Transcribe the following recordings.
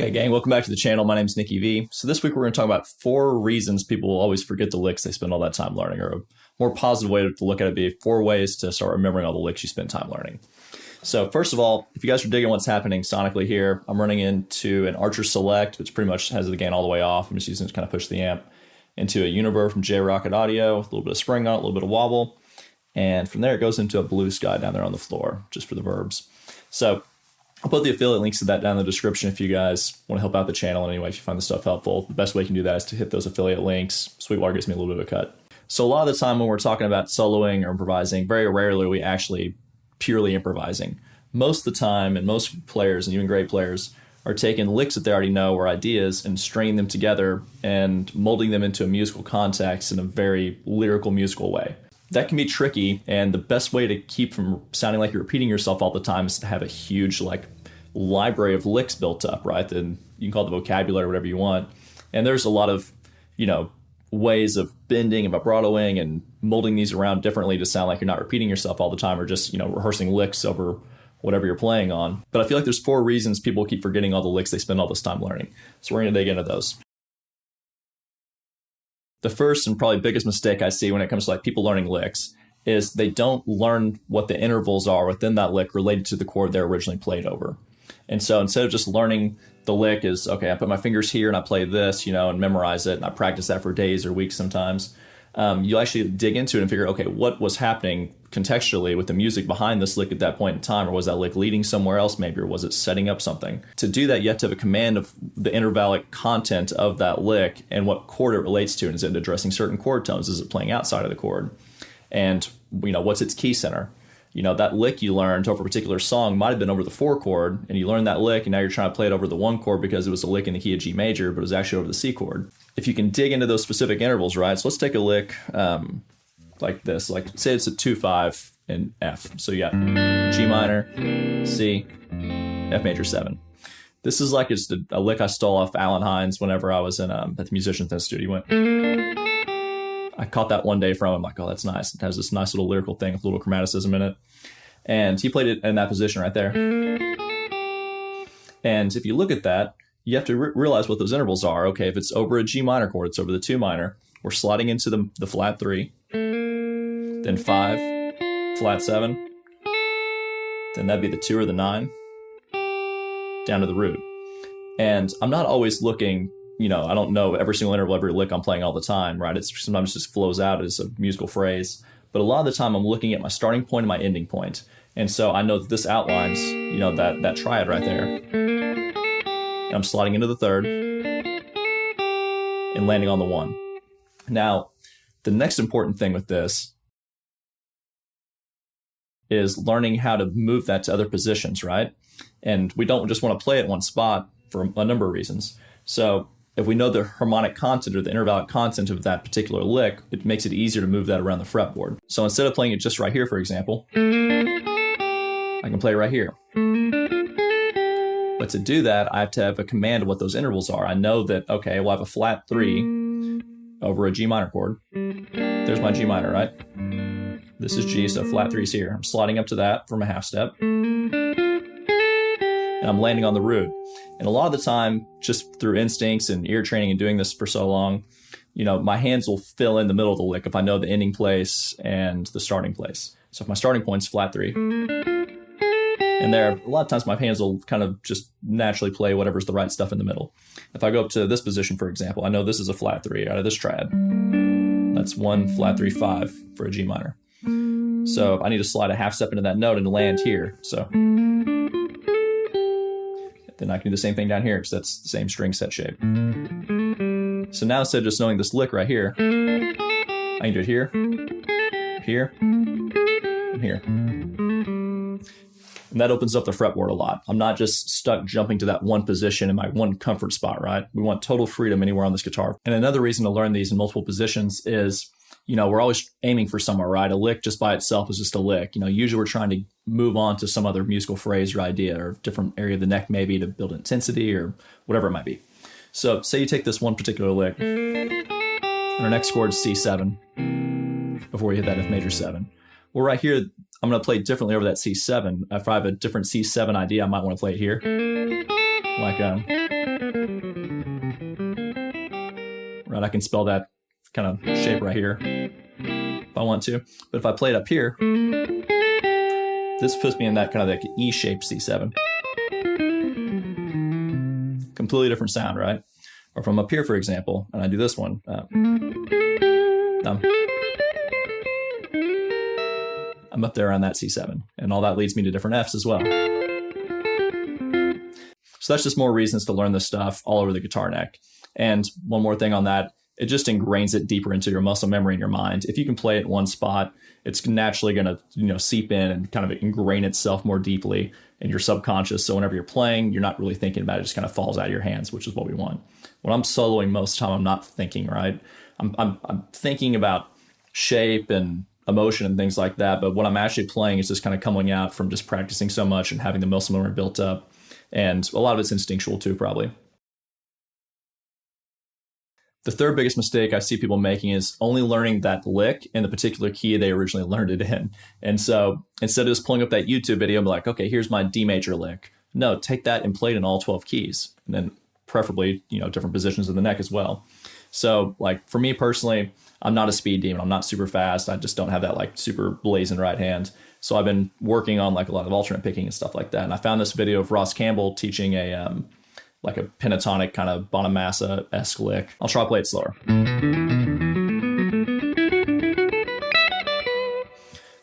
Okay, gang, welcome back to the channel. My name's Nicky V. So this week we're going to talk about 4 reasons people will always forget the licks they spend all that time learning, or a more positive way to look at it would be 4 ways to start remembering all the licks you spend time learning. So first of all, if you guys are digging what's happening sonically here, I'm running into an Archer Select, which pretty much has the gain all the way off. I'm just using it to kind of push the amp, into a Univerb from J-Rocket Audio, with a little bit of spring on it, a little bit of wobble. And from there it goes into a Blue Sky down there on the floor, just for the verbs. So I'll put the affiliate links to that down in the description if you guys want to help out the channel in any way, if you find this stuff helpful. The best way you can do that is to hit those affiliate links. Sweetwater gives me a little bit of a cut. So a lot of the time when we're talking about soloing or improvising, very rarely are we actually purely improvising. Most of the time, and most players, and even great players, are taking licks that they already know or ideas and stringing them together and molding them into a musical context in a very lyrical, musical way. That can be tricky, and the best way to keep from sounding like you're repeating yourself all the time is to have a huge library of licks built up, right? Then you can call it the vocabulary, whatever you want. And there's a lot of, ways of bending and vibratoing and molding these around differently to sound like you're not repeating yourself all the time or just, rehearsing licks over whatever you're playing on. But I feel like there's 4 reasons people keep forgetting all the licks they spend all this time learning. So we're going to dig into those. The first and probably biggest mistake I see when it comes to people learning licks is they don't learn what the intervals are within that lick related to the chord they're originally played over. And so instead of just learning the lick is, okay, I put my fingers here and I play this, and memorize it, and I practice that for days or weeks sometimes, you actually dig into it and figure, okay, what was happening contextually with the music behind this lick at that point in time? Or was that lick leading somewhere else maybe, or was it setting up something? To do that, you have to have a command of the intervallic content of that lick and what chord it relates to. And is it addressing certain chord tones? Is it playing outside of the chord? And, what's its key center? That lick you learned over a particular song might have been over the 4 chord, and you learned that lick, and now you're trying to play it over the 1 chord because it was a lick in the key of G major, but it was actually over the C chord. If you can dig into those specific intervals, right? So let's take a lick like this. Say it's a 2-5 in F. So you got G minor, C, F major 7. This is just a lick I stole off Alan Hines whenever I was in at the Musicians Institute. He went... I caught that one day from him, oh, that's nice. It has this nice little lyrical thing with a little chromaticism in it. And he played it in that position right there. And if you look at that, you have to realize what those intervals are. Okay, if it's over a G minor chord, it's over the 2 minor. We're sliding into the flat 3, then 5, flat 7, then that'd be the 2 or the 9, down to the root. And I'm not always looking... I don't know every single interval, every lick I'm playing all the time, right? It sometimes just flows out as a musical phrase. But a lot of the time I'm looking at my starting point and my ending point. And so I know that this outlines, that triad right there. And I'm sliding into the 3rd and landing on the 1. Now, the next important thing with this is learning how to move that to other positions, right? And we don't just want to play it one spot for a number of reasons. So if we know the harmonic content or the intervallic content of that particular lick, it makes it easier to move that around the fretboard. So instead of playing it just right here, for example, I can play it right here. But to do that, I have to have a command of what those intervals are. I know that, okay, well, I have a flat 3 over a G minor chord. There's my G minor, right? This is G, so flat 3's here. I'm sliding up to that from a half step. And I'm landing on the root. And a lot of the time, just through instincts and ear training and doing this for so long, my hands will fill in the middle of the lick if I know the ending place and the starting place. So if my starting point's flat 3, and there, a lot of times my hands will kind of just naturally play whatever's the right stuff in the middle. If I go up to this position, for example, I know this is a flat 3 out of this triad. That's 1, flat 3, 5 for a G minor. So I need to slide a half step into that note and land here. So... then I can do the same thing down here because that's the same string set shape. So now instead of just knowing this lick right here, I can do it here, here, and here. And that opens up the fretboard a lot. I'm not just stuck jumping to that one position in my one comfort spot, right? We want total freedom anywhere on this guitar. And another reason to learn these in multiple positions is, we're always aiming for somewhere, right? A lick just by itself is just a lick. Usually we're trying to move on to some other musical phrase or idea or different area of the neck maybe to build intensity or whatever it might be. So say you take this one particular lick and our next chord is C7 before we hit that F major 7. Well, right here, I'm going to play differently over that C7. If I have a different C7 idea, I might want to play it here. Like, right? I can spell that kind of shape right here if I want to. But if I play it up here, this puts me in that kind of like E-shaped C7. Completely different sound, right? Or from up here, for example, and I do this one. I'm up there on that C7, and all that leads me to different Fs as well. So that's just more reasons to learn this stuff all over the guitar neck. And one more thing on that, it just ingrains it deeper into your muscle memory in your mind. If you can play it in one spot, it's naturally going to seep in and kind of ingrain itself more deeply in your subconscious. So whenever you're playing, you're not really thinking about it. It just kind of falls out of your hands, which is what we want. When I'm soloing, most of the time, I'm not thinking, right? I'm thinking about shape and emotion and things like that. But what I'm actually playing is just kind of coming out from just practicing so much and having the muscle memory built up. And a lot of it's instinctual too, probably. The third biggest mistake I see people making is only learning that lick in the particular key they originally learned it in. And so instead of just pulling up that YouTube video and be like, okay, here's my D major lick. No, take that and play it in all 12 keys. And then preferably, different positions of the neck as well. So like for me personally, I'm not a speed demon. I'm not super fast. I just don't have that like super blazing right hand. So I've been working on like a lot of alternate picking and stuff like that. And I found this video of Ross Campbell teaching a pentatonic kind of Bonamassa-esque lick. I'll try to play it slower.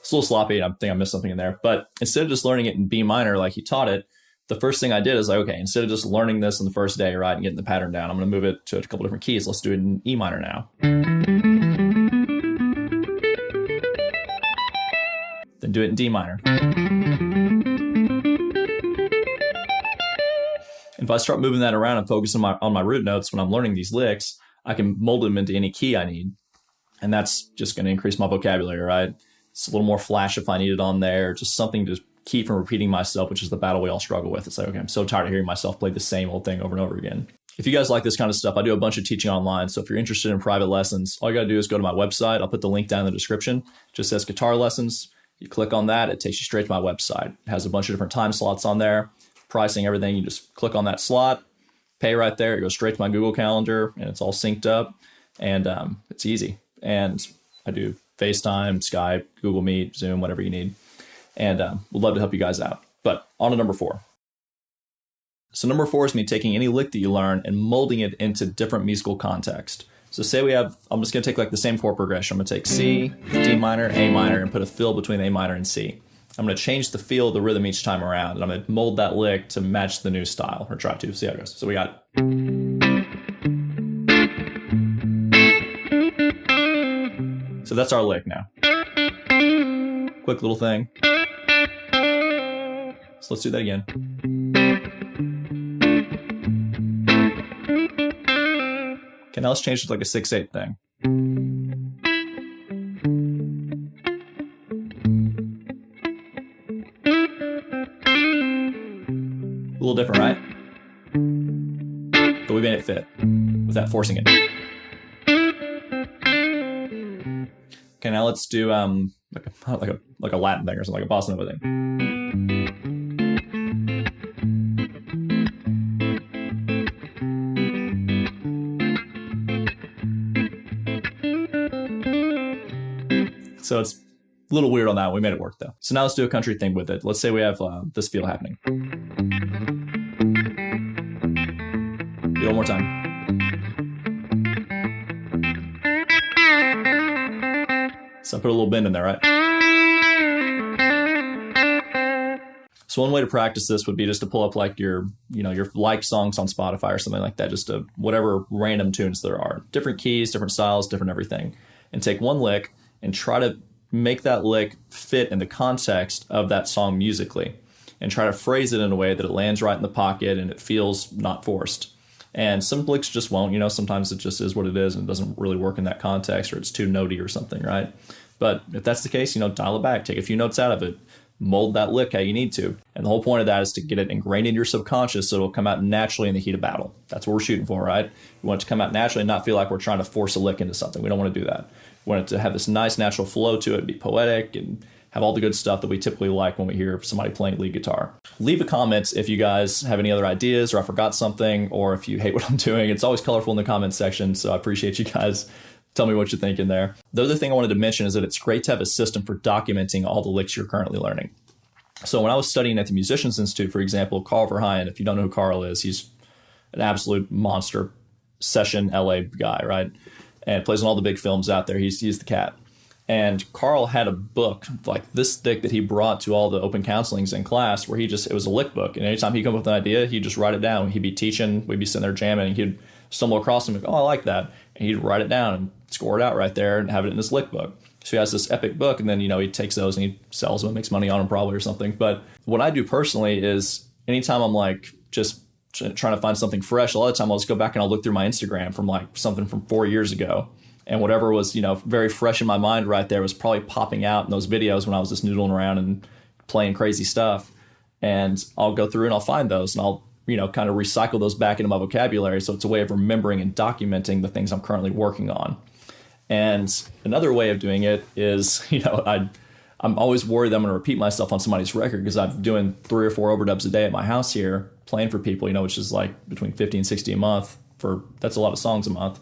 It's a little sloppy. I think I missed something in there. But instead of just learning it in B minor like he taught it, the first thing I did is like, okay, instead of just learning this on the first day, right, and getting the pattern down, I'm going to move it to a couple different keys. Let's do it in E minor now. Then do it in D minor. If I start moving that around and focus on my root notes when I'm learning these licks, I can mold them into any key I need. And that's just going to increase my vocabulary, right? It's a little more flash if I need it on there, just something to keep from repeating myself, which is the battle we all struggle with. It's like, okay, I'm so tired of hearing myself play the same old thing over and over again. If you guys like this kind of stuff, I do a bunch of teaching online. So if you're interested in private lessons, all you got to do is go to my website. I'll put the link down in the description. It just says guitar lessons. You click on that, it takes you straight to my website. It has a bunch of different time slots on there, pricing, everything. You just click on that slot, pay right there. It goes straight to my Google Calendar, and it's all synced up, and it's easy. And I do FaceTime, Skype, Google Meet, Zoom, whatever you need. And we'd love to help you guys out. But on to number 4. So number 4 is me taking any lick that you learn and molding it into different musical context. So say I'm just going to take like the same chord progression. I'm going to take C, D minor, A minor, and put a fill between A minor and C. I'm going to change the feel of the rhythm each time around, and I'm going to mold that lick to match the new style, or try to. See how it goes. So we got... So that's our lick now. Quick little thing. So let's do that again. Okay, now let's change it to like a 6/8 thing. A little different, right? But we made it fit without forcing it. Okay, now let's do like a Latin thing or something, like a bossa nova thing. So it's a little weird on that. We made it work though. So now let's do a country thing with it. Let's say we have this feel happening. Do it one more time. So I put a little bend in there, right? So one way to practice this would be just to pull up like your liked songs on Spotify or something like that, just to whatever random tunes there are, different keys, different styles, different everything, and take one lick and try to make that lick fit in the context of that song musically, and try to phrase it in a way that it lands right in the pocket and it feels not forced. And some licks just won't, sometimes it just is what it is and it doesn't really work in that context, or it's too notey or something, right? But if that's the case, dial it back, take a few notes out of it, mold that lick how you need to. And the whole point of that is to get it ingrained in your subconscious so it'll come out naturally in the heat of battle. That's what we're shooting for, right? We want it to come out naturally and not feel like we're trying to force a lick into something. We don't want to do that. We want it to have this nice natural flow to it, be poetic, and have all the good stuff that we typically like when we hear somebody playing lead guitar. Leave a comment if you guys have any other ideas, or I forgot something, or if you hate what I'm doing. It's always colorful in the comments section, so I appreciate you guys. Tell me what you think in there. The other thing I wanted to mention is that it's great to have a system for documenting all the licks you're currently learning. So when I was studying at the Musicians Institute, for example, Carl Verheyen, if you don't know who Carl is, he's an absolute monster session LA guy, right? And plays in all the big films out there. He's the cat. And Carl had a book like this thick that he brought to all the open counselings in class, where it was a lick book. And anytime he'd come up with an idea, he'd just write it down. He'd be teaching, we'd be sitting there jamming, and he'd stumble across him and go, oh, I like that. And he'd write it down and score it out right there and have it in his lick book. So he has this epic book, and then, he takes those and he sells them, makes money on them probably or something. But what I do personally is anytime I'm like just trying to find something fresh, a lot of the time I'll just go back and I'll look through my Instagram from like something from 4 years ago. And whatever was, very fresh in my mind right there was probably popping out in those videos when I was just noodling around and playing crazy stuff. And I'll go through and I'll find those and I'll, kind of recycle those back into my vocabulary. So it's a way of remembering and documenting the things I'm currently working on. And another way of doing it is, I'm always worried that I'm going to repeat myself on somebody's record, because I'm doing 3 or 4 overdubs a day at my house here playing for people, which is like between 50 and 60 a month. That's a lot of songs a month.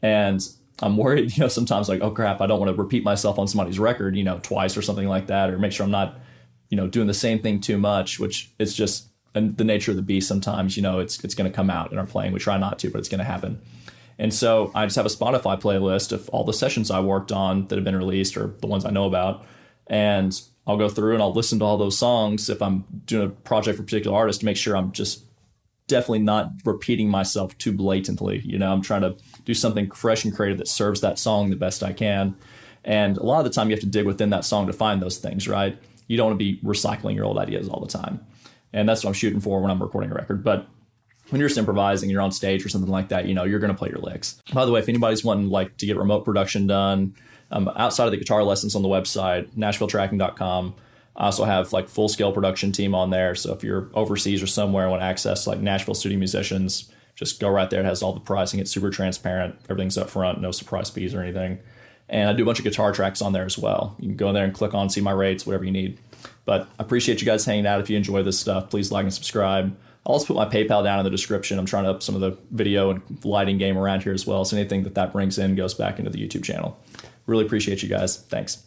And I'm worried, sometimes like, oh crap, I don't want to repeat myself on somebody's record, twice or something like that, or make sure I'm not, doing the same thing too much, which is just the nature of the beast. Sometimes, it's going to come out in our playing. We try not to, but it's going to happen. And so I just have a Spotify playlist of all the sessions I worked on that have been released, or the ones I know about. And I'll go through and I'll listen to all those songs if I'm doing a project for a particular artist, to make sure I'm just definitely not repeating myself too blatantly. I'm trying to do something fresh and creative that serves that song the best I can. And a lot of the time you have to dig within that song to find those things, right? You don't want to be recycling your old ideas all the time. And that's what I'm shooting for when I'm recording a record. But when you're just improvising, you're on stage or something like that, you're going to play your licks. By the way, if anybody's wanting to get remote production done, outside of the guitar lessons on the website, NashvilleTracking.com, I also have full scale production team on there. So if you're overseas or somewhere and want access Nashville studio musicians, just go right there. It has all the pricing. It's super transparent. Everything's up front, no surprise fees or anything. And I do a bunch of guitar tracks on there as well. You can go in there and click on, see my rates, whatever you need. But I appreciate you guys hanging out. If you enjoy this stuff, please like and subscribe. I'll also put my PayPal down in the description. I'm trying to up some of the video and lighting game around here as well. So anything that brings in goes back into the YouTube channel. Really appreciate you guys. Thanks.